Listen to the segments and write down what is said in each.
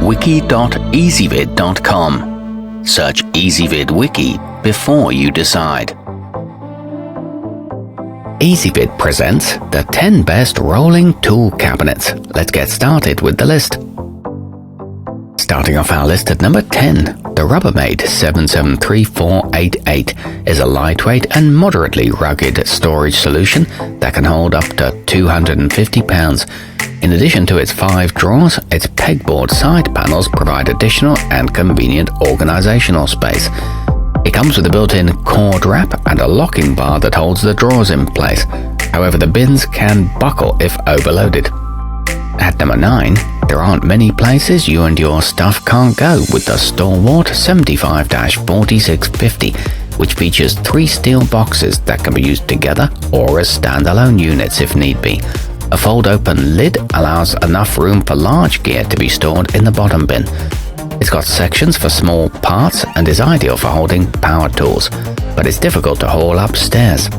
wiki.ezvid.com. Search Ezvid Wiki before you decide. Ezvid presents the 10 best rolling tool cabinets. Let's get started with the list. Starting off our list at number 10, the Rubbermaid 773488 is a lightweight and moderately rugged storage solution that can hold up to 250 pounds. In addition to its 5 drawers, its pegboard side panels provide additional and convenient organizational space. It comes with a built-in cord wrap and a locking bar that holds the drawers in place. However, the bins can buckle if overloaded. At number 9, there aren't many places you and your stuff can't go with the Stalwart 75-4650, which features 3 steel boxes that can be used together or as standalone units if need be. A fold-open lid allows enough room for large gear to be stored in the bottom bin. It's got sections for small parts and is ideal for holding power tools, but it's difficult to haul upstairs.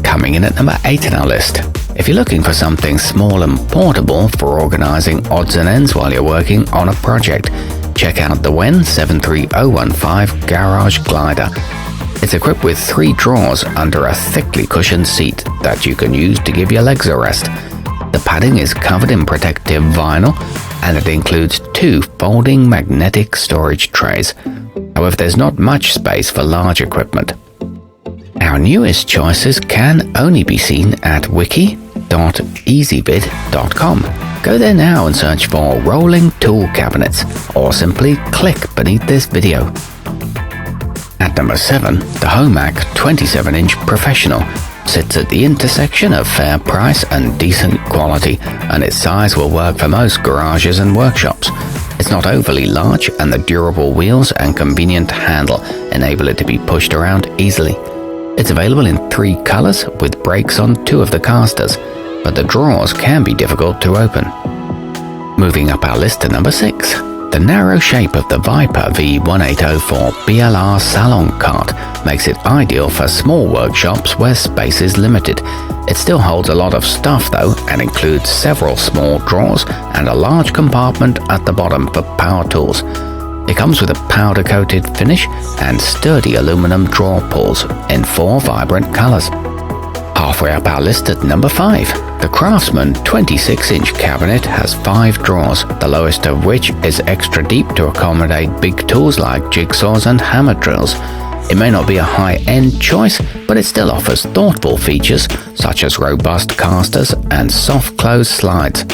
Coming in at number 8 in our list. If you're looking for something small and portable for organizing odds and ends while you're working on a project, check out the Wen 73015 Garage Glider. It's equipped with 3 drawers under a thickly cushioned seat that you can use to give your legs a rest. The padding is covered in protective vinyl and it includes 2 folding magnetic storage trays. However, there's not much space for large equipment. Our newest choices can only be seen at wiki.ezvid.com. Go there now and search for rolling tool cabinets or simply click beneath this video. At number 7, the Homak 27-inch Professional sits at the intersection of fair price and decent quality, and its size will work for most garages and workshops. It's not overly large, and the durable wheels and convenient handle enable it to be pushed around easily. It's available in 3 colors with brakes on 2 of the casters, but the drawers can be difficult to open. Moving up our list to number 6, the narrow shape of the Viper V1804 BLR salon cart makes it ideal for small workshops where space is limited. It still holds a lot of stuff though, and includes several small drawers and a large compartment at the bottom for power tools. It comes with a powder-coated finish and sturdy aluminum drawer pulls in 4 vibrant colors. Halfway up our list at number 5, the Craftsman 26-inch cabinet has 5 drawers, the lowest of which is extra deep to accommodate big tools like jigsaws and hammer drills. It may not be a high-end choice, but it still offers thoughtful features such as robust casters and soft close slides.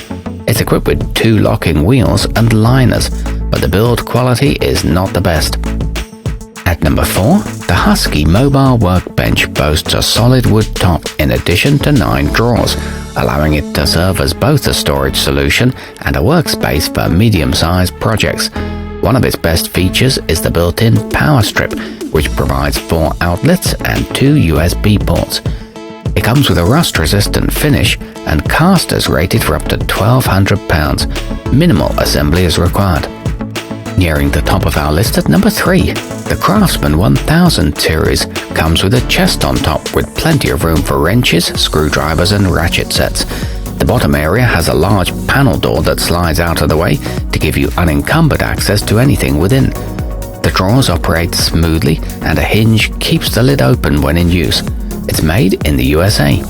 It's equipped with 2 locking wheels and liners, but the build quality is not the best. At number 4, the Husky mobile workbench boasts a solid wood top in addition to 9 drawers, allowing it to serve as both a storage solution and a workspace for medium-sized projects. One of its best features is the built-in power strip, which provides 4 outlets and 2 USB ports. It comes with a rust-resistant finish and casters rated for up to 1,200 pounds. Minimal assembly is required. Nearing the top of our list at number 3, the Craftsman 1000 series comes with a chest on top with plenty of room for wrenches, screwdrivers and ratchet sets. The bottom area has a large panel door that slides out of the way to give you unencumbered access to anything within. The drawers operate smoothly and a hinge keeps the lid open when in use. It's made in the USA.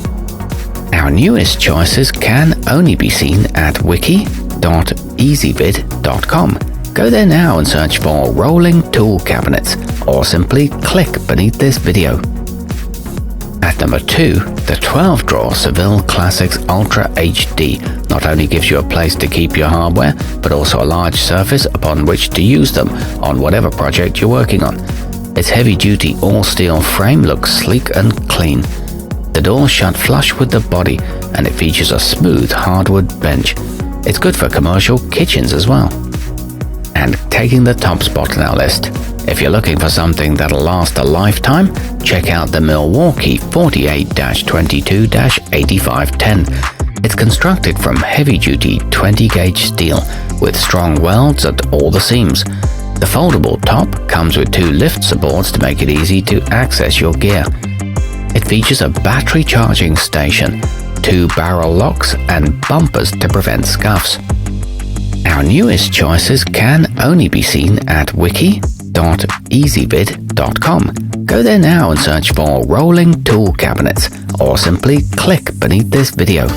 Our newest choices can only be seen at wiki.ezvid.com. Go there now and search for rolling tool cabinets or simply click beneath this video. At number 2, the 12-drawer Seville Classics Ultra HD not only gives you a place to keep your hardware, but also a large surface upon which to use them on whatever project you're working on. Its heavy-duty all-steel frame looks sleek and clean. The doors shut flush with the body, and it features a smooth hardwood bench. It's good for commercial kitchens as well. And taking the top spot on our list, if you're looking for something that'll last a lifetime, check out the Milwaukee 48-22-8510. It's constructed from heavy-duty 20-gauge steel with strong welds at all the seams. The foldable top comes with 2 lift supports to make it easy to access your gear. It features a battery charging station, 2 barrel locks and bumpers to prevent scuffs. Our newest choices can only be seen at wiki.ezvid.com. Go there now and search for rolling tool cabinets, or simply click beneath this video.